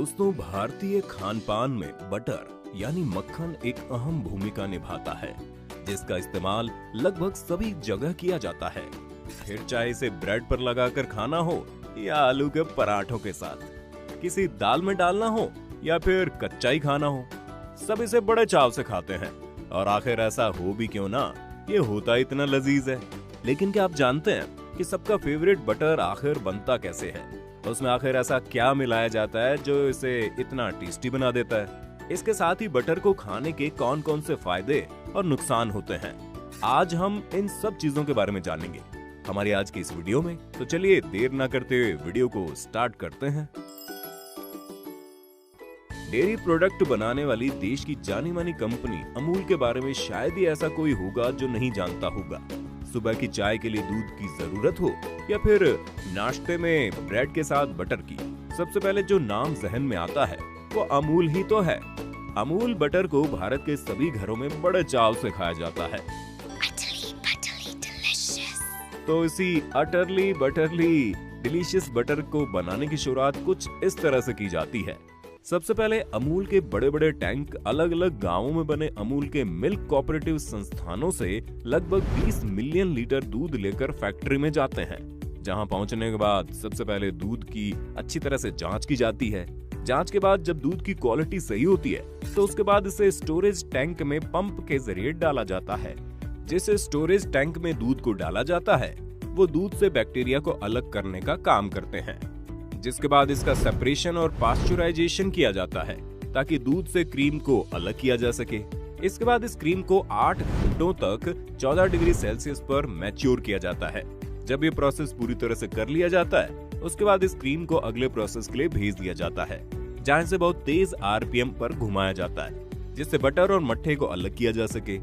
दोस्तों, भारतीय खान-पान में बटर यानी मक्खन एक अहम भूमिका निभाता है, जिसका इस्तेमाल लगभग सभी जगह किया जाता है। फिर चाहे इसे ब्रेड पर लगाकर खाना हो या आलू के पराठों के साथ, किसी दाल में डालना हो या फिर कच्चा ही खाना हो, सब इसे बड़े चाव से खाते हैं। और आखिर ऐसा हो भी क्यों ना, ये होता इतना लजीज है। लेकिन क्या आप जानते हैं कि सबका फेवरेट बटर आखिर बनता कैसे है? उसमें आखिर ऐसा क्या मिलाया जाता है जो इसे इतना टेस्टी बना देता है? इसके साथ ही बटर को खाने के कौन कौन से फायदे और नुकसान होते हैं, आज हम इन सब चीजों के बारे में जानेंगे हमारी आज की इस वीडियो में। तो चलिए देर ना करते हुए वीडियो को स्टार्ट करते हैं। डेयरी प्रोडक्ट बनाने वाली देश की जानी मानी कंपनी अमूल के बारे में शायद ही ऐसा कोई होगा जो नहीं जानता होगा। सुबह की चाय के लिए दूध की जरूरत हो या फिर नाश्ते में ब्रेड के साथ बटर की, सबसे पहले जो नाम जहन में आता है वो अमूल ही तो है। अमूल बटर को भारत के सभी घरों में बड़े चाव से खाया जाता है। तो इसी अटरली बटरली डिलीशियस बटर को बनाने की शुरुआत कुछ इस तरह से की जाती है। सबसे पहले अमूल के बड़े बड़े टैंक अलग अलग गांवों में बने अमूल के मिल्क कोऑपरेटिव संस्थानों से लगभग 20 मिलियन लीटर दूध लेकर फैक्ट्री में जाते हैं, जहां पहुंचने के बाद सबसे पहले दूध की अच्छी तरह से जांच की जाती है। जांच के बाद जब दूध की क्वालिटी सही होती है तो उसके बाद इसे स्टोरेज टैंक में पंप के जरिए डाला जाता है। जिस स्टोरेज टैंक में दूध को डाला जाता है वो दूध से बैक्टीरिया को अलग करने का काम करते हैं, जिसके बाद इसका सेपरेशन और पास्चुराइजेशन किया जाता है ताकि दूध से क्रीम को अलग किया जा सके। इसके बाद इस क्रीम को 8 घंटों तक 14 डिग्री सेल्सियस पर मैच्योर किया जाता है। जब ये प्रोसेस पूरी तरह से कर लिया जाता है उसके बाद इस क्रीम को अगले प्रोसेस के लिए भेज दिया जाता है, जहां से बहुत तेज आरपीएम पर घुमाया जाता है, जिससे बटर और मट्ठे को अलग किया जा सके।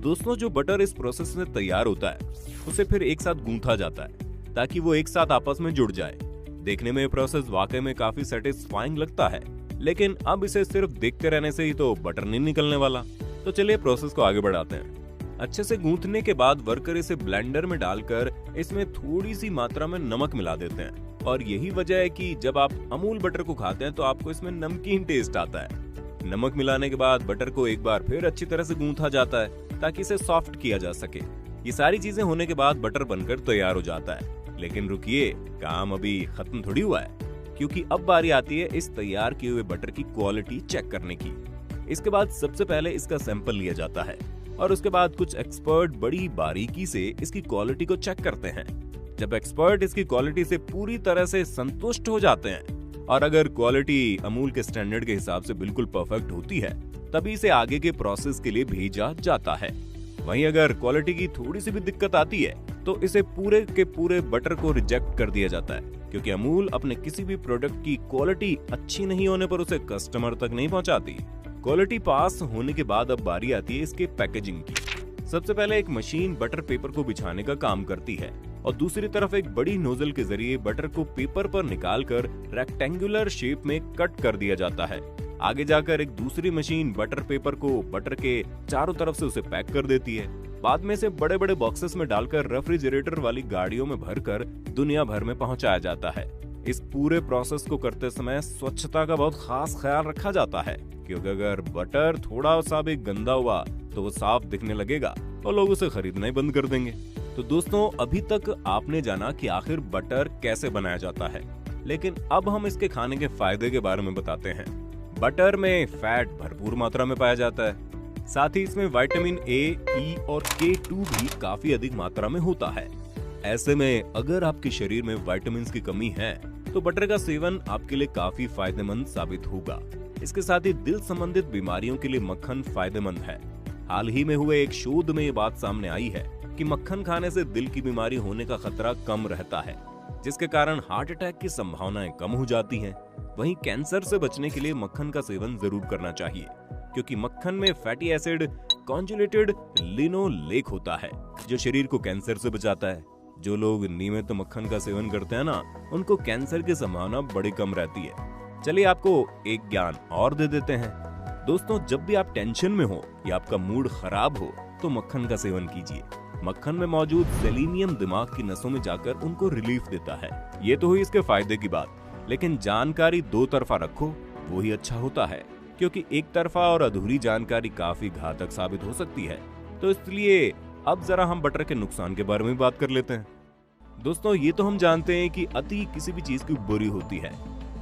दोस्तों, जो बटर इस प्रोसेस में तैयार होता है उसे फिर एक साथ गूंथा जाता है ताकि वो एक साथ आपस में जुड़ जाए। देखने में ये प्रोसेस वाकई में काफी सेटिस्फाइंग लगता है, लेकिन अब इसे सिर्फ देखते रहने से ही तो बटर नहीं निकलने वाला। तो चलिए प्रोसेस को आगे बढ़ाते हैं। अच्छे से गूंथने के बाद वर्कर इसे ब्लेंडर में डालकर इसमें थोड़ी सी मात्रा में नमक मिला देते हैं, और यही वजह है कि जब आप अमूल बटर को खाते हैं तो आपको इसमें नमकीन टेस्ट आता है। नमक मिलाने के बाद बटर को एक बार फिर अच्छी तरह से गूंथा जाता है ताकि इसे सॉफ्ट किया जा सके। ये सारी चीजें होने के बाद बटर बनकर तैयार हो जाता है। लेकिन रुकिए, काम अभी खत्म थोड़ी हुआ है, क्योंकि अब बारी आती है इस तैयार किए हुए बटर की क्वालिटी चेक करने की। इसके बाद सबसे पहले इसका सैंपल लिया जाता है और उसके बाद कुछ एक्सपर्ट बड़ी बारीकी से इसकी क्वालिटी को चेक करते हैं। जब एक्सपर्ट इसकी क्वालिटी से पूरी तरह से संतुष्ट हो जाते हैं और अगर क्वालिटी अमूल के स्टैंडर्ड के हिसाब से बिल्कुल परफेक्ट होती है, तभी इसे आगे के प्रोसेस के लिए भेजा जाता है। वहीं अगर क्वालिटी की थोड़ी सी भी दिक्कत आती है तो इसे पूरे के पूरे बटर को रिजेक्ट कर दिया जाता है, क्योंकि अमूल अपने किसी भी प्रोडक्ट की क्वालिटी अच्छी नहीं होने पर उसे कस्टमर तक नहीं पहुंचाती। क्वालिटी पास होने के बाद अब बारी आती है इसके पैकेजिंग की। सबसे पहले एक मशीन बटर पेपर को बिछाने का काम करती है और दूसरी तरफ एक बड़ी नोजल के जरिए बटर को पेपर पर निकालकर रेक्टेंगुलर शेप में कट कर दिया जाता है। आगे जाकर एक दूसरी मशीन बटर पेपर को बटर के चारों तरफ से उसे पैक कर देती है। बाद में से बड़े बड़े बॉक्सेस में डालकर रेफ्रिजरेटर वाली गाड़ियों में भरकर दुनिया भर में पहुंचाया जाता है। इस पूरे प्रोसेस को करते समय स्वच्छता का बहुत खास ख्याल रखा जाता है, क्योंकि अगर बटर थोड़ा सा भी गंदा हुआ तो वो साफ दिखने लगेगा और लोग उसे खरीदना ही बंद कर देंगे। तो दोस्तों, अभी तक आपने जाना कि आखिर बटर कैसे बनाया जाता है, लेकिन अब हम इसके खाने के फायदे के बारे में बताते हैं। बटर में फैट भरपूर मात्रा में पाया जाता है, साथ ही इसमें विटामिन ए, ई और K2 भी काफी अधिक मात्रा में होता है। ऐसे में अगर आपके शरीर में विटामिन की कमी है तो बटर का सेवन आपके लिए काफी फायदेमंद साबित होगा। इसके साथ ही दिल संबंधित बीमारियों के लिए मक्खन फायदेमंद है। हाल ही में हुए एक शोध में ये बात सामने आई है कि मक्खन खाने से दिल की बीमारी होने का खतरा कम रहता है, जिसके कारण हार्ट अटैक की संभावनाएं कम हो जाती हैं। वहीं कैंसर से बचने के लिए मक्खन का सेवन जरूर करना चाहिए, क्योंकि मक्खन में फैटी एसिड कॉन्जुलेटेड लिनोलेक होता है जो शरीर को कैंसर से बचाता है। जो लोग नियमित मक्खन का सेवन करते हैं ना, उनको कैंसर की संभावना बड़ी कम रहती है। चलिए आपको एक ज्ञान और दे देते हैं। दोस्तों, जब भी आप टेंशन में हो या आपका मूड खराब हो तो मक्खन का सेवन कीजिए। मक्खन में मौजूद सेलेनियम दिमाग की नसों में जाकर उनको रिलीफ देता है। ये तो हुई इसके फायदे की बात, लेकिन जानकारी दो तरफा रखो। वो ही अच्छा होता है, क्योंकि एक तरफा और अधूरी जानकारी काफी घातक साबित हो सकती है। तो इसलिए अब जरा हम बटर के नुकसान के बारे में बात कर लेते हैं। दोस्तों, ये तो हम जानते हैं कि अति किसी भी चीज की बुरी होती है।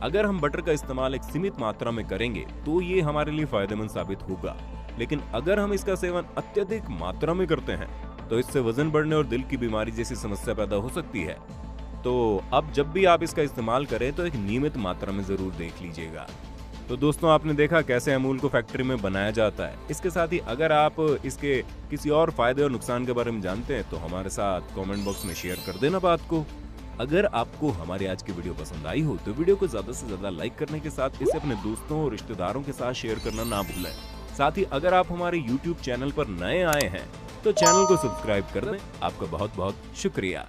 अगर हम बटर का इस्तेमाल एक सीमित मात्रा में करेंगे तो ये हमारे लिए फायदेमंद साबित होगा, लेकिन अगर हम इसका सेवन अत्यधिक मात्रा में करते हैं तो इससे वजन बढ़ने और दिल की बीमारी जैसी समस्या पैदा हो सकती है। तो अब जब भी आप इसका इस्तेमाल करें तो एक नियमित मात्रा में जरूर देख लीजिएगा। तो दोस्तों, आपने देखा कैसे अमूल को फैक्ट्री में बनाया जाता है। इसके साथ ही अगर आप इसके किसी और फायदे और नुकसान के बारे में जानते हैं तो हमारे साथ कमेंट बॉक्स में शेयर कर देना बात को। अगर आपको हमारी आज की वीडियो पसंद आई हो तो वीडियो को ज्यादा से ज्यादा लाइक करने के साथ इसे अपने दोस्तों और रिश्तेदारों के साथ शेयर करना ना भूलें। साथ ही अगर आप हमारे YouTube चैनल पर नए आए हैं तो चैनल को सब्सक्राइब कर दें। आपका बहुत बहुत शुक्रिया।